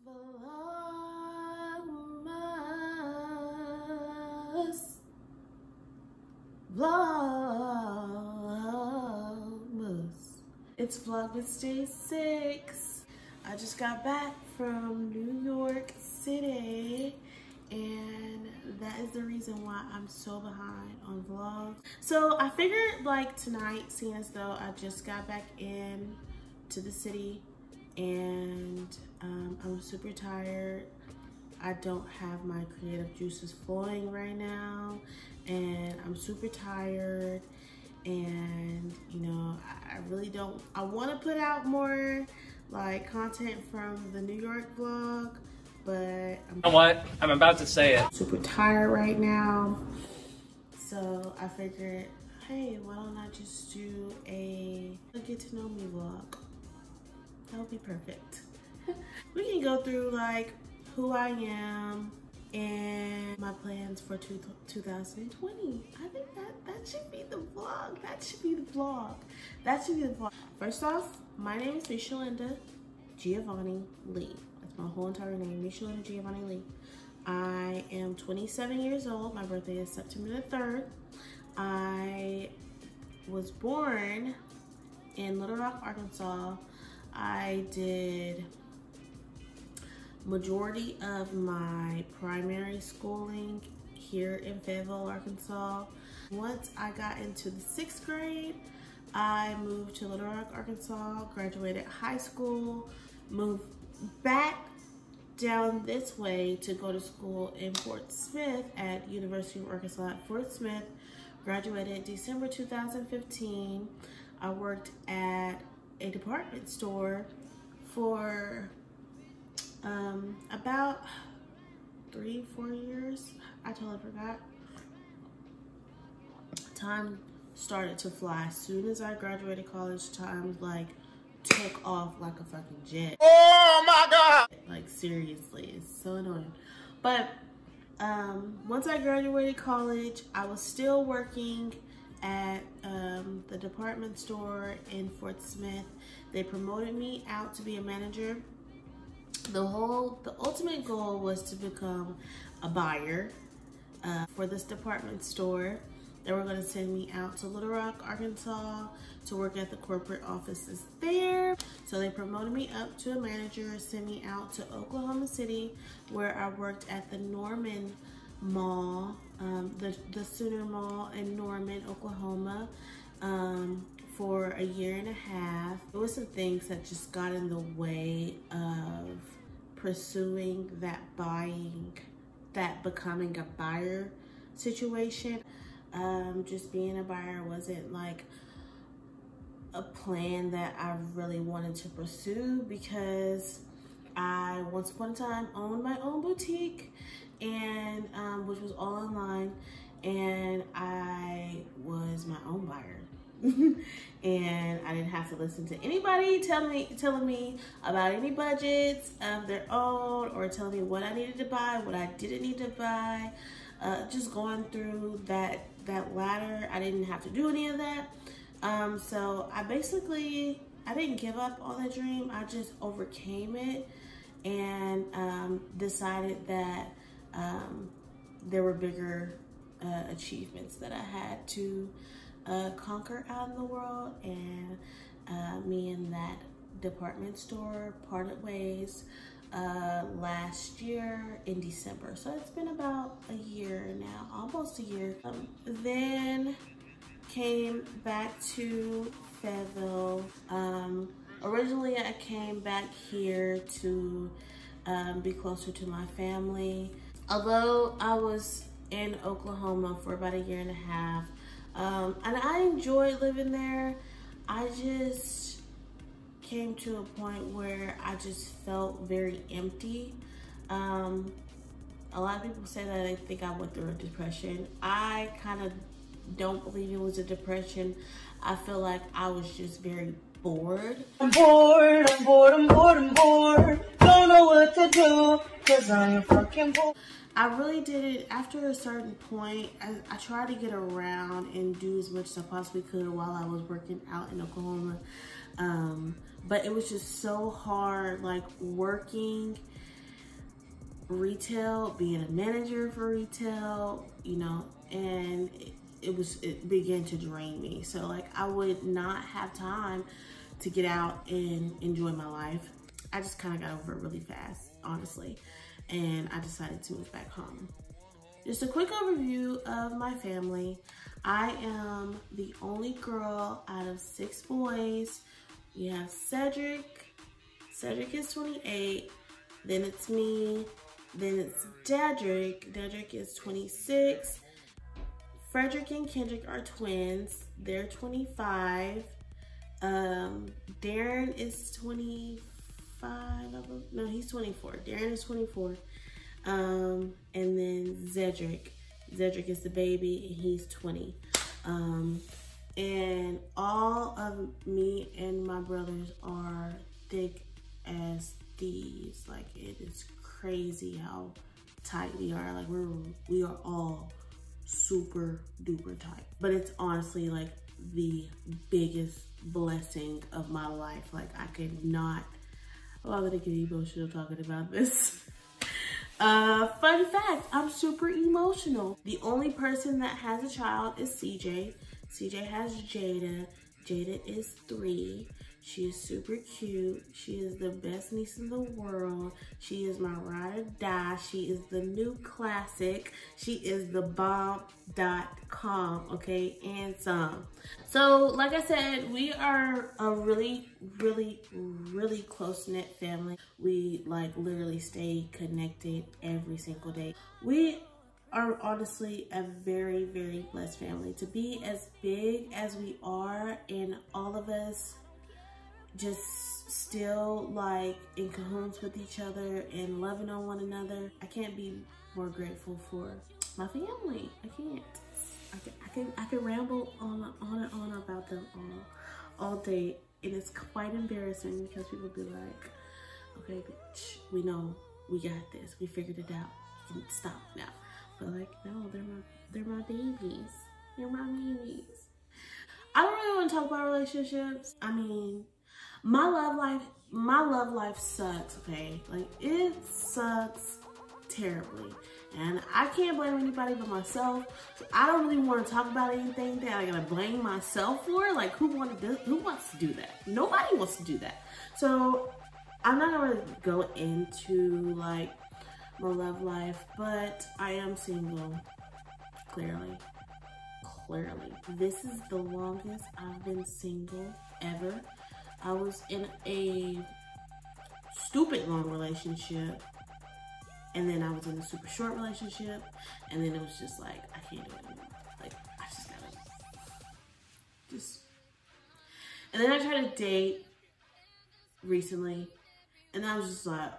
Vlogmas. Vlogmas. It's Vlogmas Day 6. I just got back from New York City, and that is the reason why I'm so behind on vlogs. So I figured like tonight, seeing as though I just got back in to the city and I'm super tired. I don't have my creative juices flowing right now, and I'm super tired, and you know, I really don't, I want to put out more like content from the New York vlog, but you know what? I'm about to say it. Super tired right now. So I figured, hey, why don't I just do a get to know me vlog? That would be perfect. We can go through like who I am and my plans for 2020. I think that should be the vlog. That should be the vlog. That should be the vlog. First off, my name is Mishalinda Giovanni Lee. That's my whole entire name, Mishalinda Giovanni Lee. I am 27 years old. My birthday is September the 3rd. I was born in Little Rock, Arkansas. I did majority of my primary schooling here in Fayetteville, Arkansas. Once I got into the 6th grade, I moved to Little Rock, Arkansas, graduated high school, moved back down this way to go to school in Fort Smith at University of Arkansas at Fort Smith. Graduated December 2015. I worked at a department store for about 3-4 years. I totally forgot. Time started to fly. As soon as I graduated college, time like took off like a fucking jet. Oh my God! Like seriously, it's so annoying. But once I graduated college, I was still working at the department store in Fort Smith. They promoted me out to be a manager. The ultimate goal was to become a buyer for this department store. They were going to send me out to Little Rock, Arkansas to work at the corporate offices there. So they promoted me up to a manager, sent me out to Oklahoma City, where I worked at the Norman Mall, the Sooner Mall in Norman, Oklahoma, for a year and a half. There was some things that just got in the way of pursuing that becoming a buyer situation. Just being a buyer wasn't like a plan that I really wanted to pursue, because I once upon a time owned my own boutique, and which was all online, and I was my own buyer. And I didn't have to listen to anybody telling me about any budgets of their own, or telling me what I needed to buy, what I didn't need to buy. Just going through that ladder, I didn't have to do any of that. So I didn't give up on that dream. I just overcame it and decided that there were bigger achievements that I had to conquer out in the world, and me and that department store parted ways last year in December. So it's been about a year now, almost a year. Then came back to Fayetteville. Originally I came back here to be closer to my family. Although I was in Oklahoma for about a year and a half, and I enjoyed living there, I just came to a point where I just felt very empty. A lot of people say that they think I went through a depression. I kind of don't believe it was a depression. I feel like I was just very bored. I'm bored, I'm bored, I'm bored, I'm bored. Don't know what to do, 'cause I'm fucking bored. I really did it after a certain point. I tried to get around and do as much as I possibly could while I was working out in Oklahoma. But it was just so hard, like working retail, being a manager for retail, you know, and it began to drain me. So like I would not have time to get out and enjoy my life. I just kind of got over it really fast, honestly, and I decided to move back home. Just a quick overview of my family. I am the only girl out of 6 boys. We have Cedric. Cedric is 28. Then it's me. Then it's Dedrick. Dedrick is 26. Frederick and Kendrick are twins. They're 25. Darren is 25. No, he's 24. Darren is 24. And then Zedrick. Zedrick is the baby, and he's 20. And all of me and my brothers are thick as thieves. Like, it is crazy how tight we are. Like, we are all super duper tight. But it's honestly like the biggest blessing of my life. Like, I could not, oh, I'm gonna get emotional talking about this. Fun fact, I'm super emotional. The only person that has a child is CJ. CJ has Jada. Jada is 3. She is super cute. She is the best niece in the world. She is my ride or die. She is the new classic. She is the bomb.com, okay, and some. So, like I said, we are a really, really, really close-knit family. We, like, literally stay connected every single day. We are honestly a very, very blessed family. To be as big as we are, and all of us just still like in cahoots with each other and loving on one another. I can't be more grateful for my family. I can't. I can ramble on and on about them all day, and it's quite embarrassing because people be like, okay, bitch, we know, we got this, we figured it out, you can stop now. But like, no, they're my babies. They're my babies. I don't really want to talk about relationships. I mean, my love life sucks, okay? Like, it sucks terribly. And I can't blame anybody but myself. So I don't really want to talk about anything that I gotta blame myself for. Like, who wants to do that? Nobody wants to do that. So I'm not gonna go into like my love life, but I am single, clearly. This is the longest I've been single ever. I was in a stupid long relationship, and then I was in a super short relationship, and then it was just like, I can't do it anymore. Like, I just gotta and then I tried to date recently, and I was just like,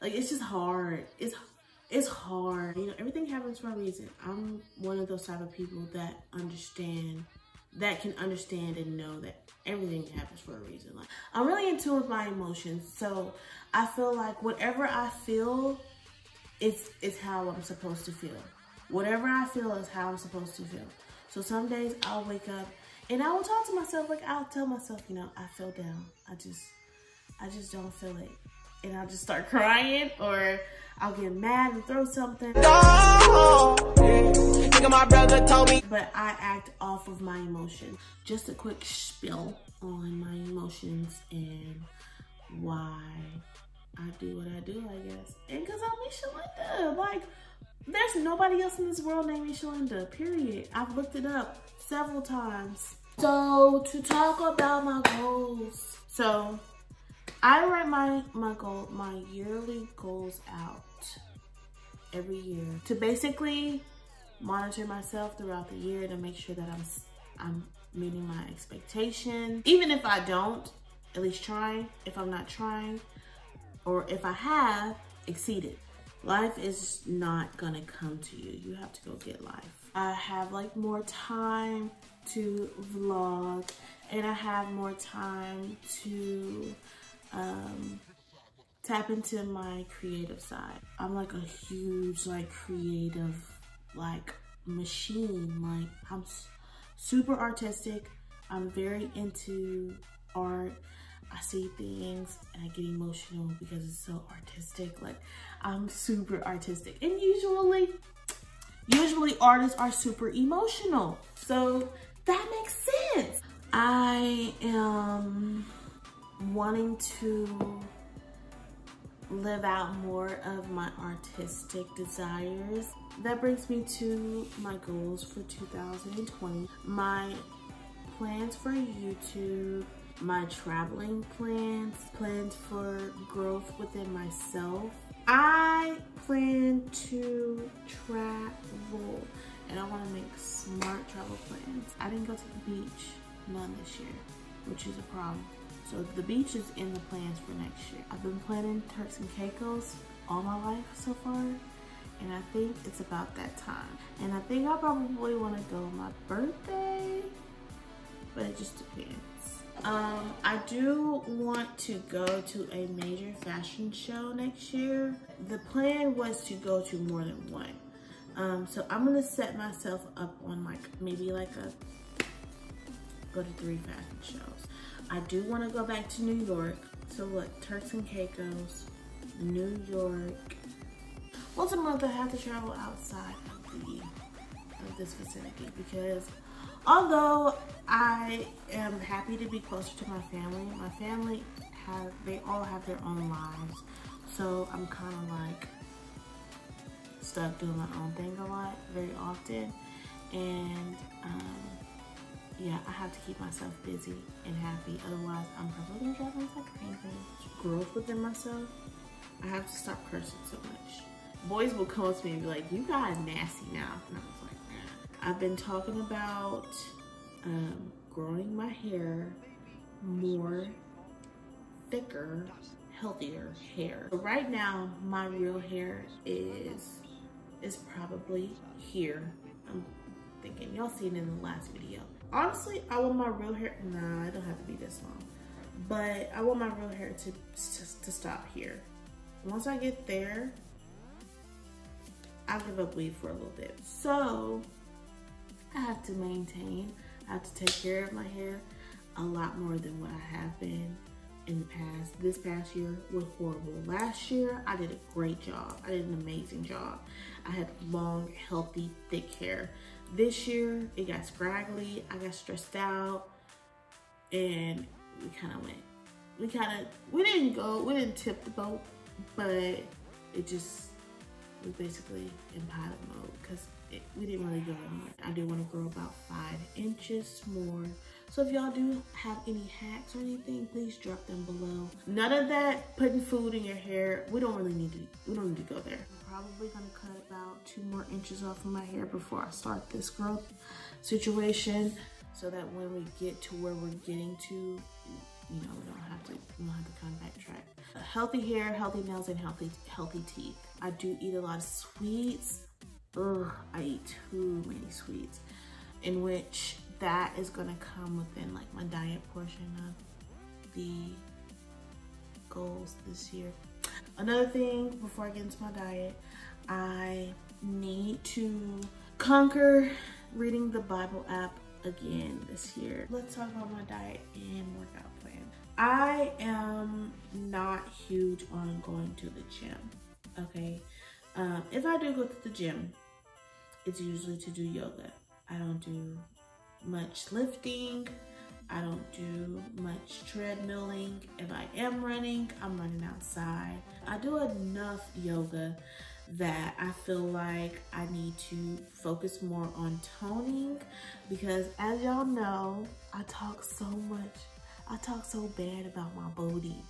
like, it's just hard. It's hard. You know, everything happens for a reason. I'm one of those type of people that can understand and know that everything happens for a reason. Like, I'm really in tune with my emotions. So I feel like whatever I feel, it's how I'm supposed to feel. Whatever I feel is how I'm supposed to feel. So some days I'll wake up and I will talk to myself. Like, I'll tell myself, you know, I feel down. I just don't feel it. And I'll just start crying, or I'll get mad and throw something. My brother told me. But I act off of my emotions. Just a quick spiel on my emotions and why I do what I do, I guess. And because I'm Michelinda. Like, there's nobody else in this world named Michelinda, period. I've looked it up several times. So, to talk about my goals. So, I write my yearly goals out every year to basically monitor myself throughout the year to make sure that I'm meeting my expectations. Even if I don't, at least trying. If I'm not trying, or if I have exceeded. Life is not gonna come to you. You have to go get life. I have like more time to vlog, and I have more time to tap into my creative side. I'm like a huge like creative like machine. Like, I'm super artistic. I'm very into art. I see things and I get emotional because it's so artistic. Like, I'm super artistic, and usually artists are super emotional. So that makes sense. I am wanting to live out more of my artistic desires. That brings me to my goals for 2020. My plans for YouTube, my traveling plans for growth within myself. I plan to travel, and I want to make smart travel plans. I didn't go to the beach, none this year, which is a problem. So the beach is in the plans for next year. I've been planning Turks and Caicos all my life so far, and I think it's about that time. And I think I probably want to go on my birthday, but it just depends. I do want to go to a major fashion show next year. The plan was to go to more than one. So I'm gonna set myself up on go to 3 fashion shows. I do want to go back to New York. So look, Turks and Caicos, New York. Once a month I have to travel outside of this vicinity, because although I am happy to be closer to my family they all have their own lives. So I'm kind of like stuck doing my own thing a lot, very often. And yeah, I have to keep myself busy and happy. Otherwise, I'm probably gonna drive myself crazy. Growth within myself. I have to stop cursing so much. Boys will come up to me and be like, "You got a nasty mouth." And I was like, nah. I've been talking about growing my hair more thicker, healthier hair. But right now, my real hair is probably here. I'm thinking, y'all seen it in the last video. Honestly, I want my real hair, nah, it don't have to be this long, but I want my real hair to stop here. Once I get there, I'll give up weave for a little bit. So I have to take care of my hair a lot more than what I have been in the past. This past year was horrible. Last year, I did a great job. I did an amazing job. I had long, healthy, thick hair. This year, it got scraggly. I got stressed out, and we didn't tip the boat, but it was basically in pilot mode, because we didn't really go anywhere. I do want to grow about 5 inches more. So if y'all do have any hacks or anything, please drop them below. None of that putting food in your hair. We don't need to go there. I'm probably gonna cut about 2 more inches off of my hair before I start this growth situation, so that when we get to where we're getting to, we don't have to kind of backtrack. Healthy hair, healthy nails, and healthy teeth. I do eat a lot of sweets. Ugh, I eat too many sweets, in which that is gonna come within like my diet portion of the goals this year. Another thing before I get into my diet, I need to conquer reading the Bible app again this year. Let's talk about my diet and workout plan. I am not huge on going to the gym, okay? If I do go to the gym, it's usually to do yoga. I don't do much lifting. I don't do much treadmilling. If I am running, I'm running outside. I do enough yoga that I feel like I need to focus more on toning, because as y'all know, I talk so bad about my booty,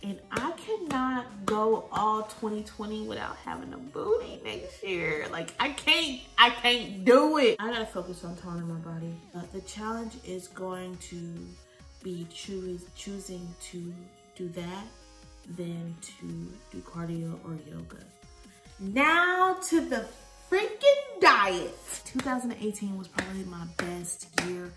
and I cannot go all 2020 without having a booty next year. Like, I can't do it. I gotta focus on toning my body. The challenge is going to be choosing to do that than to do cardio or yoga. Now to the freaking diet. 2018 was probably my best year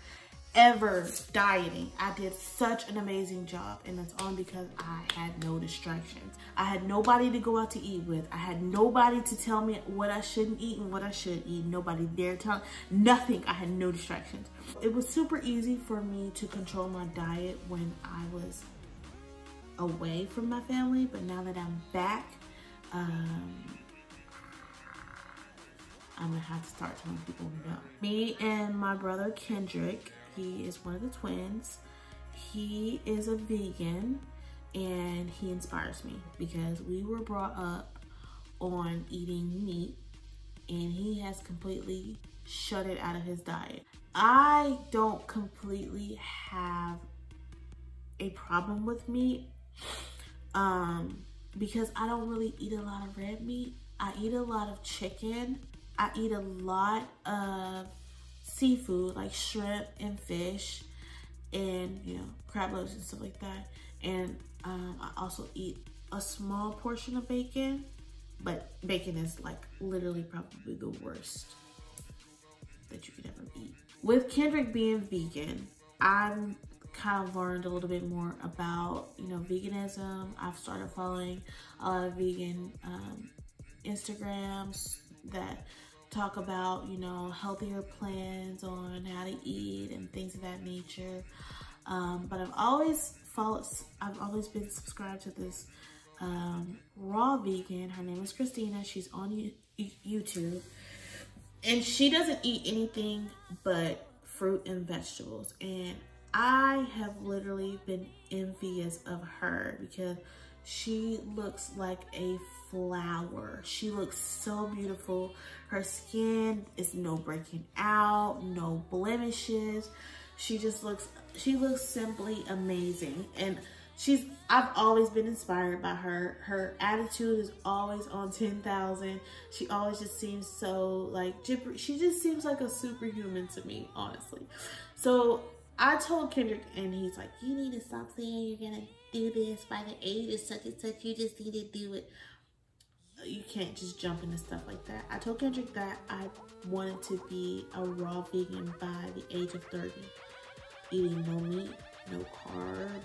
ever dieting. I did such an amazing job, and that's all because I had no distractions. I had nobody to go out to eat with. I had nobody to tell me what I shouldn't eat and what I should eat. Nobody there telling nothing. I had no distractions. It was super easy for me to control my diet when I was away from my family, but now that I'm back, I'm gonna have to start telling people no. Me and my brother Kendrick, he is one of the twins. He is a vegan and he inspires me because we were brought up on eating meat and he has completely shut it out of his diet. I don't completely have a problem with meat because I don't really eat a lot of red meat. I eat a lot of chicken. I eat a lot of seafood like shrimp and fish and, you know, crab legs and stuff like that. And I also eat a small portion of bacon, but bacon is like literally probably the worst that you could ever eat. With Kendrick being vegan, I've kind of learned a little bit more about, you know, veganism. I've started following a lot of vegan Instagrams that talk about, you know, healthier plans on how to eat and things of that nature. But I've always been subscribed to this raw vegan. Her name is Christina. She's on YouTube. And she doesn't eat anything but fruit and vegetables. And I have literally been envious of her because she looks like a flower. She looks so beautiful. Her skin is no breaking out, no blemishes. She looks simply amazing. And I've always been inspired by her. Her attitude is always on 10,000. She always just seems so like, she just seems like a superhuman to me, honestly. So I told Kendrick and he's like, you need to stop saying you're gonna do this by the age of such and such. You just need to do it. You can't just jump into stuff like that. I told Kendrick that I wanted to be a raw vegan by the age of 30. Eating no meat, no carbs,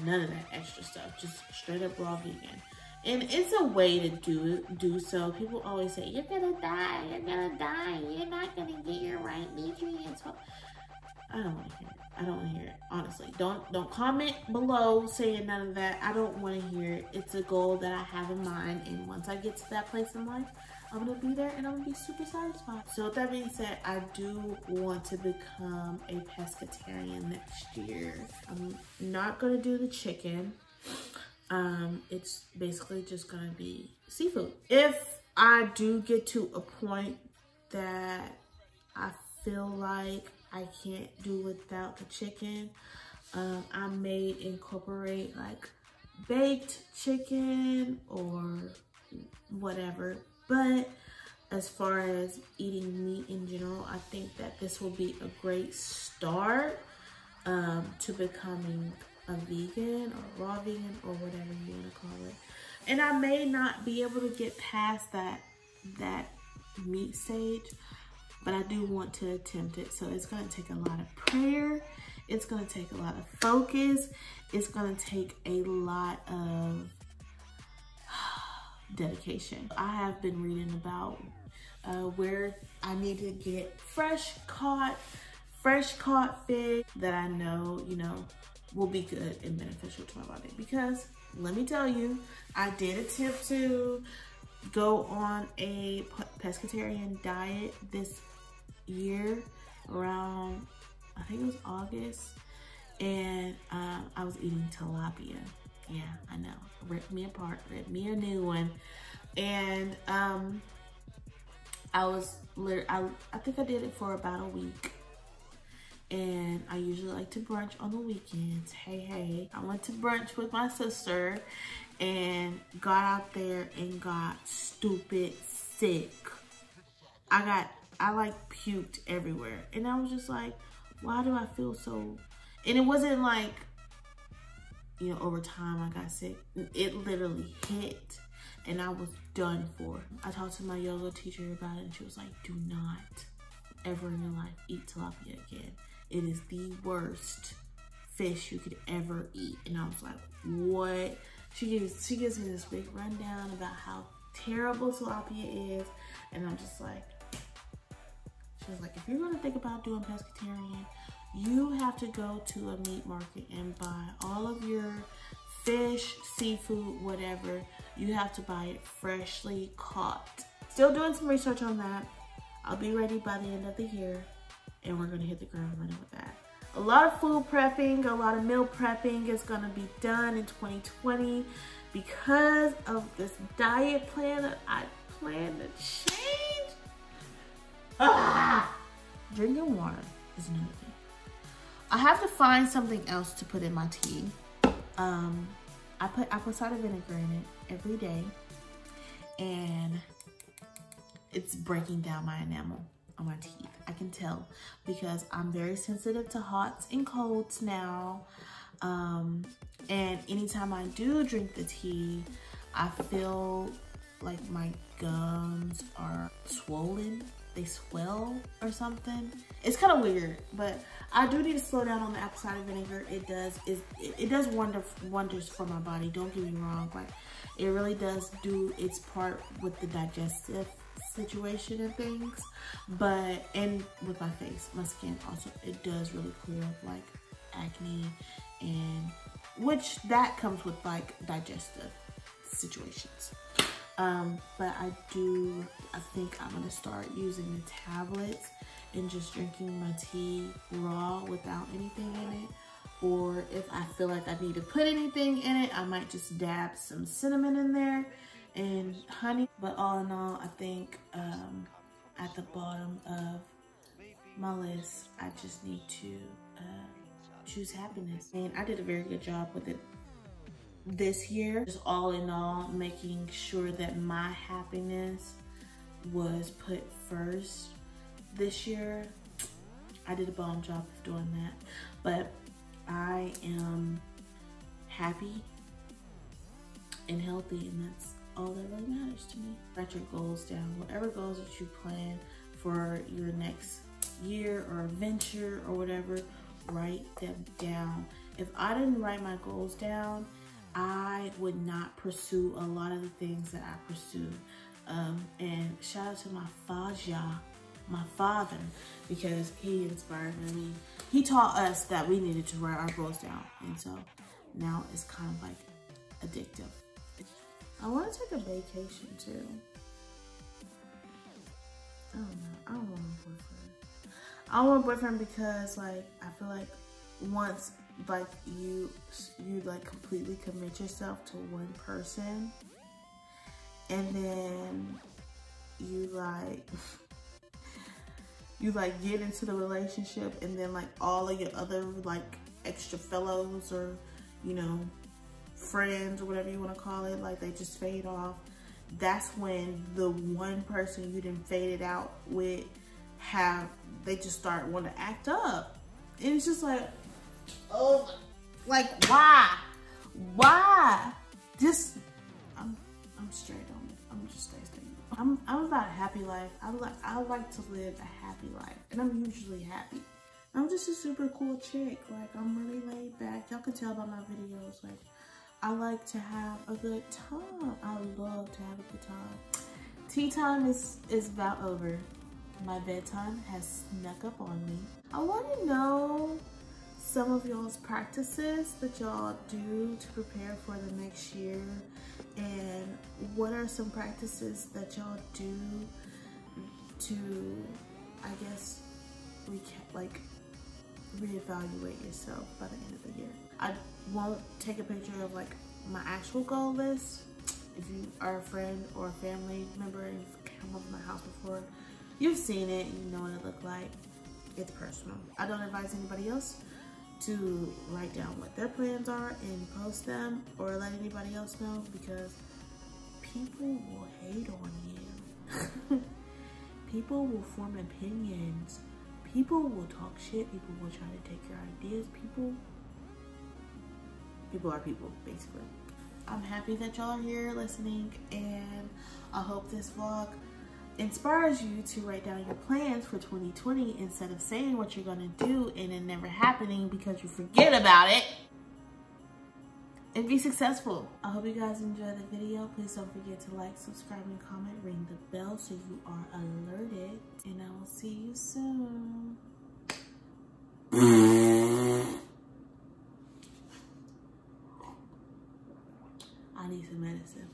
none of that extra stuff. Just straight up raw vegan. And it's a way to do so. People always say, you're gonna die, you're not gonna get your right nutrients. I don't want to hear it. I don't want to hear it. Honestly, don't comment below saying none of that. I don't want to hear it. It's a goal that I have in mind, and once I get to that place in life, I'm gonna be there and I'm gonna be super satisfied. So with that being said, I do want to become a pescatarian next year. I'm not gonna do the chicken. It's basically just gonna be seafood. If I do get to a point that I feel like I can't do without the chicken, I may incorporate like baked chicken or whatever. But as far as eating meat in general, I think that this will be a great start to becoming a vegan or raw vegan or whatever you want to call it. And I may not be able to get past that meat stage, but I do want to attempt it. So it's going to take a lot of prayer. It's going to take a lot of focus. It's going to take a lot of dedication. I have been reading about where I need to get fresh caught fish that I know, you know, will be good and beneficial to my body. Because let me tell you, I did attempt to go on a pescatarian diet this year around, I think it was August, and I was eating tilapia. Yeah, I know, ripped me apart, ripped me a new one. And I think I did it for about a week. And I usually like to brunch on the weekends. Hey, I went to brunch with my sister and got out there and got stupid sick. I like puked everywhere. And I was just like, why do I feel so? And it wasn't like, you know, over time I got sick. It literally hit and I was done for. I talked to my yoga teacher about it and she was like, do not ever in your life eat tilapia again. It is the worst fish you could ever eat. And I was like, what? She gives me this big rundown about how terrible tilapia is. And I'm just like, she was like, if you're gonna think about doing pescatarian, you have to go to a meat market and buy all of your fish, seafood, whatever, you have to buy it freshly caught. Still doing some research on that. I'll be ready by the end of the year, and we're gonna hit the ground running with that. A lot of food prepping, a lot of meal prepping is gonna be done in 2020 because of this diet plan that I plan to change. Drinking water is another thing. I have to find something else to put in my tea. I put apple cider vinegar in it every day, and it's breaking down my enamel on my teeth. I can tell because I'm very sensitive to hots and colds now. And anytime I do drink the tea, I feel like my gums are swollen. They swell or something. It's kind of weird, but I do need to slow down on the apple cider vinegar. It does wonders for my body. Don't get me wrong. Like, it really does do its part with the digestive situation and things, and with my face, my skin also, it does really clear up like acne, and which that comes with like digestive situations. But I think I'm gonna start using the tablets and just drinking my tea raw without anything in it. Or if I feel like I need to put anything in it, I might just dab some cinnamon in there and honey. But all in all, I think at the bottom of my list, I just need to choose happiness. And I did a very good job with it this year. Just all in all, making sure that my happiness was put first this year. I did a bomb job of doing that, but I am happy and healthy, and that's all that really matters to me. Write your goals down. Whatever goals that you plan for your next year or venture or whatever, write them down. If I didn't write my goals down, I would not pursue a lot of the things that I pursue. And shout out to my father, because he inspired me. He taught us that we needed to write our goals down, and so now it's kind of like addictive. I want to take a vacation too. I don't know. I don't want a boyfriend. I don't want a boyfriend because like I feel like once like you like completely commit yourself to one person, and then you get into the relationship, and then like all of your other like extra fellows or, you know, friends or whatever you want to call it, like they just fade off. That's when the one person you didn't fade it out with they just start wanting to act up. And it's just like, oh, like why? Just I'm straight on it. I'm just straight. I'm about a happy life. I like to live a happy life, and I'm usually happy. I'm just a super cool chick. Like, I'm really laid back. Y'all can tell by my videos. Like, I like to have a good time. I love to have a good time. Tea time is about over. My bedtime has snuck up on me. I want to know some of y'all's practices that y'all do to prepare for the next year, and what are some practices that y'all do to, I guess, reevaluate yourself by the end of the year. I won't take a picture of like my actual goal list. If you are a friend or a family member and you've come over to my house before, you've seen it and you know what it looked like. It's personal. I don't advise anybody else to write down what their plans are and post them or let anybody else know, because people will hate on you. People will form opinions. People will talk shit. People will try to take your ideas. People are people, basically. I'm happy that y'all are here listening, and I hope this vlog inspires you to write down your plans for 2020 instead of saying what you're gonna do and it never happening because you forget about it, and be successful. I hope you guys enjoyed the video. Please don't forget to like, subscribe, and comment. Ring the bell so you are alerted, and I will see you soon. I need some medicine.